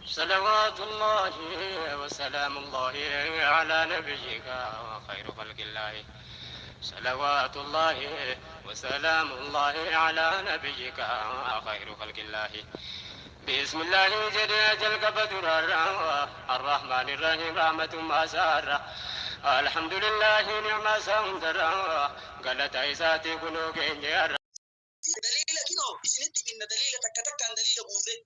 صلوات الله وسلام الله على نبيك وخير خلق الله. صلوات الله وسلام الله على نبيك خير خلق الله. بسم الله جل قدر الرحمن الرحيم رحمة ما سار. الحمد لله نعم سندر قالت عيساتي كنوك دليل كنو اسنتي بن دليل تكتك دليل بوزي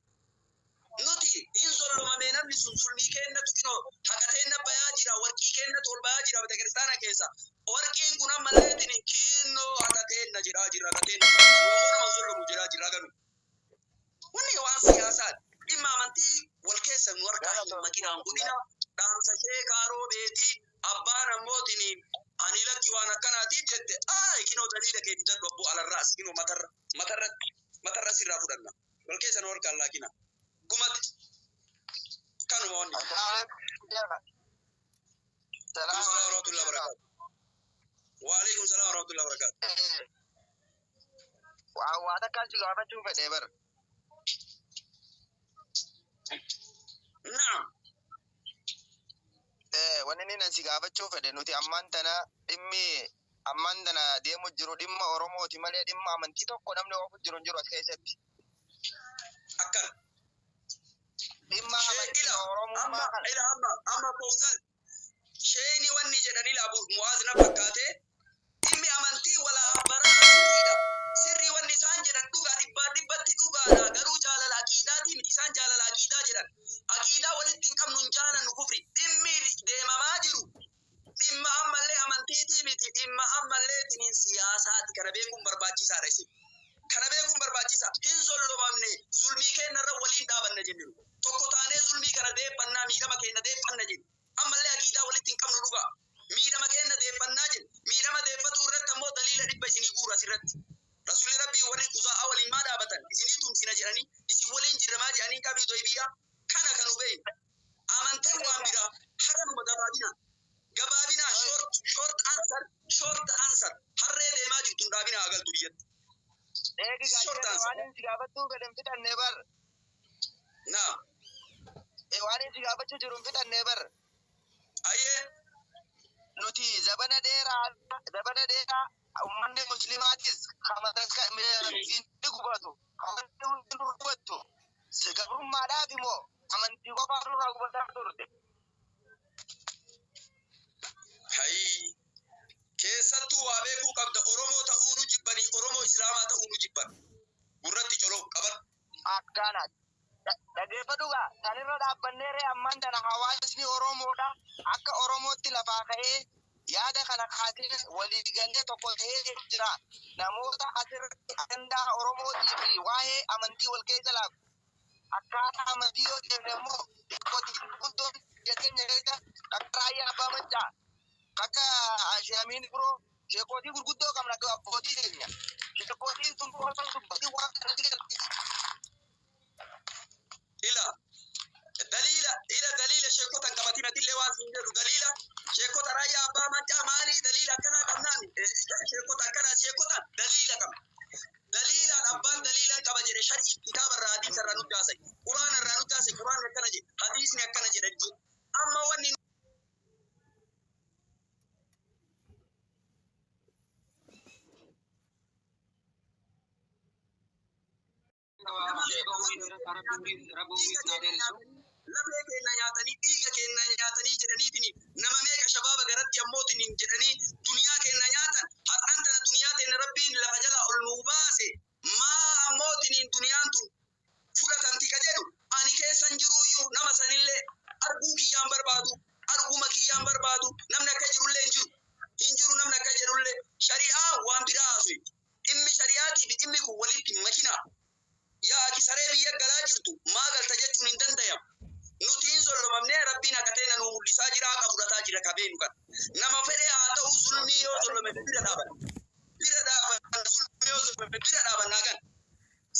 نوتي إنزل لما من الناس سلمي كأنه تكنو حكتين بياجرا وركي كأنه تول بياجرا بتكرستانا كيسا وركين كنا ملتين كأنه حكتين نجرا جرا حكتين ومورا منزل مجرا جرا كنو وني وان سياسات إما منتي والكيس نوركا مكينا بدينا دام سشي كارو بيتي أبانا موتني أني لك وانا كنا تيجت كنو دليل كي تدبو على الرأس كنو متر سيرا فدنا والكيس نوركا الله كنا قمت كانوا موني السلام ورحمة الله وبركاته. وعليكم السلام ورحمة الله وبركاته. وهذا كان شيء غابة شوفه دبر. نعم. ونحن نسي غابة شوفه ده نوتي أمان تنا ديم الجرو ديم أورمو تمالي ديم أمان تيتو كونام لو أفو جرون جرو أسكيسات. أكل. ديم أمان تيتو أورمو أما فوزان. شيني واني جدني لابو موازنة بكاته إمي أمانتي ولا برا سري واني سان جدن دوغا دبا دوغا غرو جالا العقيداتي متي سان جالا العقيدة جدن عقيدة ولدين كم ننجالا نكفري إمي ديما ماجرو إما أما اللي أمانتي متي إما أما اللي تنين سياسات كنبيكم برباچي سارسي كنبيكم برباچي سا هنزل لمامني ظلمي كينا رولين دابن نجنو توكو تاني ظلمي كنبيك بنا ميدا مكينا ديب بنا جن أما اللي أكيدا ولدين كم نروغا ميدا مكينا ديب بنا جن ميدا ما ديب بطورة تمو دليل رب سيني قورا سيرت رسول ربي وري قزا أول ما دابتن إسني تم سينجراني إسي ولين جرماجي أنين كابي دويبيا كان بين أمانتي وامبرا حرم مدابادنا جبابنا short answer harre de ma jitun dabina agal duriyat short answer wani sigabatu gadan fitan ne bar na wani sigabatu jurun fitan ne bar aye nuti zabana dera ummanni muslimatis kamadan ka me digubatu amanti durubatu sigabrum madabimo amanti ko faru ragubata durte hay keessattuu waa beekuu qabda Oromoo ta'uu nu jibbani Oromoo Islaamaa ta'uu nu jibban gurratti coloo qaban akkana dhageeffadhuga tanirra dhaabbanneeree amman tana hawaasni Oromoodha akka Oromootti lafaa ka'ee yaada kana kaatee walii galee tokko ta'ee jira namoota asirratti ajandaa Oromootii fi waa'ee amantii wal keessa laafu akkaataa amantii yoo deemne immoo xiqqootiin guddoon jettenya keessa akka raayyaa abbaa mancaa kaka Ashamin bro Shekoti gurguddo kamna ka bodi denya Shekoti tumbo wasan bodi wa dalila Shekota kabatina dille wa sinjeru dalila Shekota raya aba macha mali dalila kana kamnani Shekota dalila kam dalila abban dalila kabajere shar'i kitab ar-hadith ar-ranu jasai Quran ar-ranu jasai Quran kana je hadith ne kana je dajju amma wani lamee keenya nyaatanii dhiiga keenya nyaatanii jedhaniitini nama meeqa shabaaba garatti ammootiin jedhanii duniyaa keenya nyaatan har'aan tana duniyaa teenya rabbiin lafa jala ol nuu baase maa ammootiin duniyaan tun fudhatamti ka jedhu ani keessan jiruuyyuu nama sanillee arguu kiyyaan barbaadu arguuma kiyyaan barbaadu namni akka jirullee hin jiru namni akka jedhullee shari'aa waan biraa haasui dhimmi shari'aatii fi dhimmi kun walitti makinaa yaa ati saree biyya galaa jirtu maa galta jechuun hin danda'amu. Nutiin solomamnee rabbiin akateena nu mul'isaa jira akka fudhataa jira qabeenu kan. Nama fedhe haa ta'u sulmii yoo solome bira dhaaban. Sulmii yoo solome bira dhaaban naagan.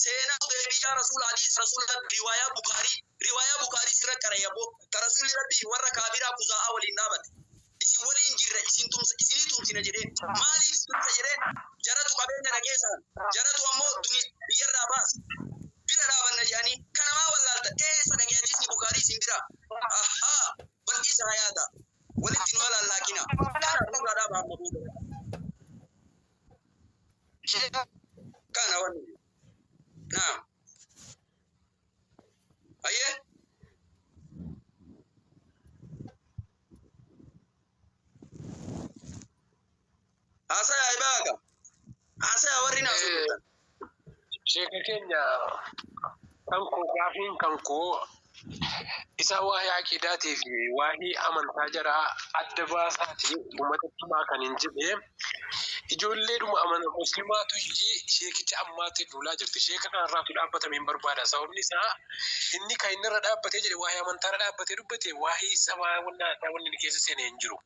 Seenaa deebiyaa rasuul hadiis rasuul riwaayaa bukaarii sirra qarayaboo ka rasuulli rabbii warra kaabiraa kuzaa'aa waliin dhaabate. Isin waliin jirre isinii tumsina jedheen maaliif tumsa jedheen jaratu qabeenya dhageessan jaratu ammoo biyyarraa baasa bira dhaabanna jedhanii kanamaa wallaalta eessa dhageessisni bukaarii شيخ كينيا كانكو غافين كانكو إذا واهي عقيداتي في واهي أمن تاجرا أدباساتي ومتى ما كان ينجبه يقول لي دم أمن المسلمات يجي شيخ تعمات الولا جرت شيخ أنا رافي الأبة من بربادة سوون نساء إني كاين نرد أبة تجري واهي أمن ترى أبة ربتي واهي سما ولا تاون الكيس سينجرو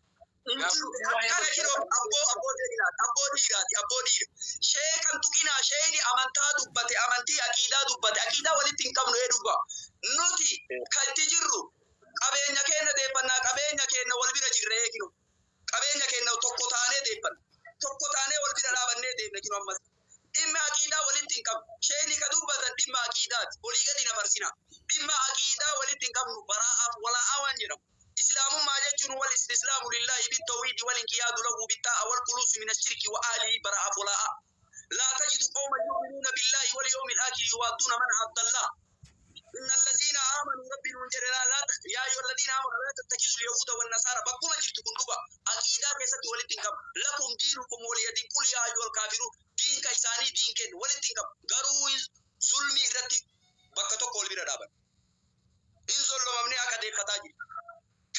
akkana jiro abboo dhiiraati abboo dhiira shee kan tuqinaa sheeni amantaa dubbate amantii aqiidaa walitti hin qabnu hedhuuba nuti kanti jirru qabeenya keenya deeffannaa qabeenya keenya wal bira jirre eeginu qabeenya keenya tokko taanee deeffanna tokko taanee wal bira dhaabannee deemne kinu ammas dhimma aqiidaa walitti hin qabnu sheeni ka dubbatan dhimma aqiidaati olii gadi na farsina dhimma aqiidaa walitti hin qabnu baraa'aaf walaa'aa waan jedhamu إسلام ما يجن والاستسلام لله بالتوحيد والانقياد له بالطاعة والخلوص من الشرك وآله براء فلاء لا تجد قوما يؤمنون بالله واليوم الآخر يوادون من عبد الله إن الذين آمنوا ربهم جلالا لا يا أيها الذين آمنوا لا تتخذوا اليهود والنصارى بكم جرتكم دوبا أكيدا كيست ولدتكم لكم دينكم ولي دين قل يا أيها الكافرون دين كيساني دين كن ولدتكم غرو ظلمي رتي بكتو قول بير دابا إن ظلم من أكدي فتاجي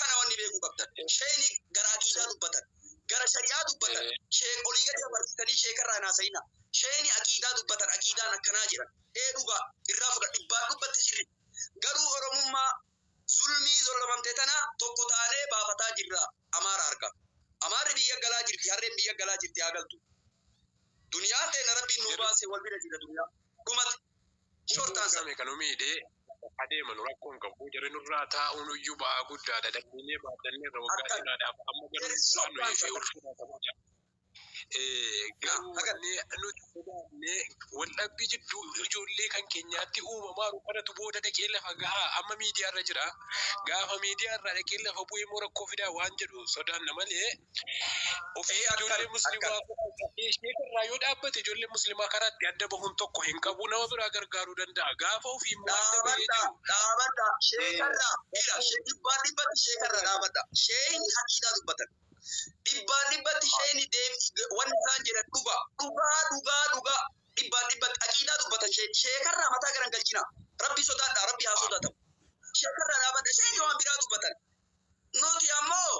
kana wanni beeku qabdan sheeni gara aqiidaa dubbatan gara shari'aa dubbatan shee olii gadi barsiisanii sheekarraa naasayina sheeni aqiidaa dubbatan aqiidaan akkanaa jiran dhuga irraa fudha dhibbaa dubbatti jirri garuu oromummaa zulmii zollamamte tana tokko taanee baafataa jirra amaara harka amaarri biyya galaa jirti harreen biyya galaa jirti haa galtu duniyaan teena rabbiin nuu baase wal bira jira duniyaa dhumate shortaansa meekanumiidhee adeeman rakkoon qabu jireenya irraa taa'uun iyyuu ba'aa guddaadha darbinee baadannee irra waggaa dheeraadhaaf amma garuu isaanii fi ulfina qabuudha. Garuu nuti sodaannee waldhabbii jidduu ijoollee kan keenyaatti uumamaa kanatu booda dhaqee lafa gahaa amma miidiyaarra jira. Gaafa miidiyaarra dhaqee lafa bu'ee moo rakkoo fidaa waan jedhu sodaanna malee ofii ijoollee musliimaa sheekarraa yoo dhaabbate ijoollee musliimaa karaatti adda bahuun tokko hin qabu nama biraa gargaaruu danda'a. Gaafa ofii dhaabadda sheekarraa dhibbaa sheekarraa dhaabadda sheeyni aqiidaa dubbatan. Dhibbatti sheeni deemti wanni isaan jedhan dhugaa dhibbatti aqiidaa dubbatan sheekarraa mataa garan galchina rabbi sodaadha rabbi haa sodaatamu sheekarraa dhaabadha sheeni waan biraa dubbatan nuti ammoo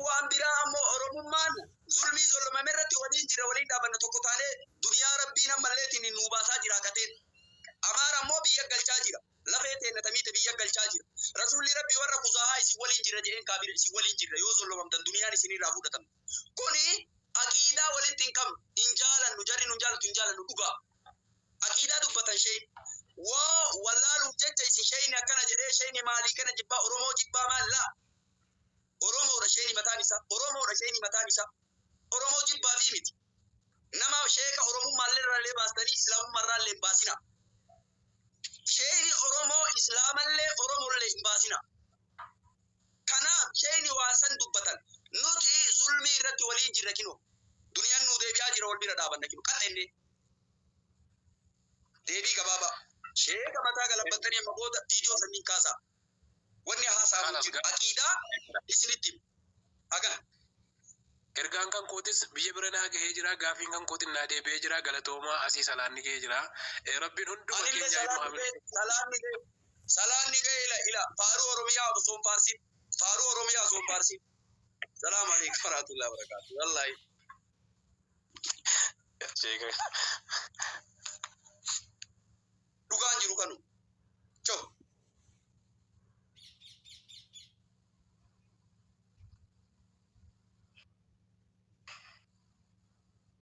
waan biraa ammoo oromummaan zulmii zollamame irratti waliin jira waliin dhaabanna tokko taanee duniyaa rabbiin ammalleetiin nuu baasaa jira kateen amaara ammoo biyya galchaa jira lafee teenya tamiite biyya galchaa jira rasuulli rabbii warra kuzahaa isin waliin jira jedheen kaafira isin waliin jirra yoo zollomamtan duniyaan isinirraa fudhatan kuni aqiidaa walitti hin qabnu hin jaalannu jarri nun jaalatu hin jaalannu dhugaa aqiidaa dubbatan sheen wallaaluuf jecha isin sheeni akkana jedhee sheeni maalii kana jibbaa oromoo jibbaa maallaa oromoodha sheeni mataan isaa oromoo jibbaa fi miti nama sheeka oromummaallee irraallee baastanii islaamummaarraallee hin baasina sheeni oromoo islaamallee oromollee hin baasina kanaaf sheeni waasan dubbatan nuti zulmii irratti waliin jirra kino duniyaan nuu deebi'aa jira wal bira dhaabanna kino qaxenne deebii gabaabaa sheeka mataa galabbattanii amma booda viidiyoo sanniin kaasaa wanni haasa'amu jiru aqiidaa isinitti hagana ergaan kan kootis biyya bira naa gahee jira gaafiin kan kootin naa deebi'ee jira galatoomaa asii salaanni gahee jira rabbiin hunduma keenya salaanni gahee ila faaruu oromiyaa osoo hin faarsin salaamu alaikum warahmatullahi wabarakatuh wallahi dhugaan jiru kanu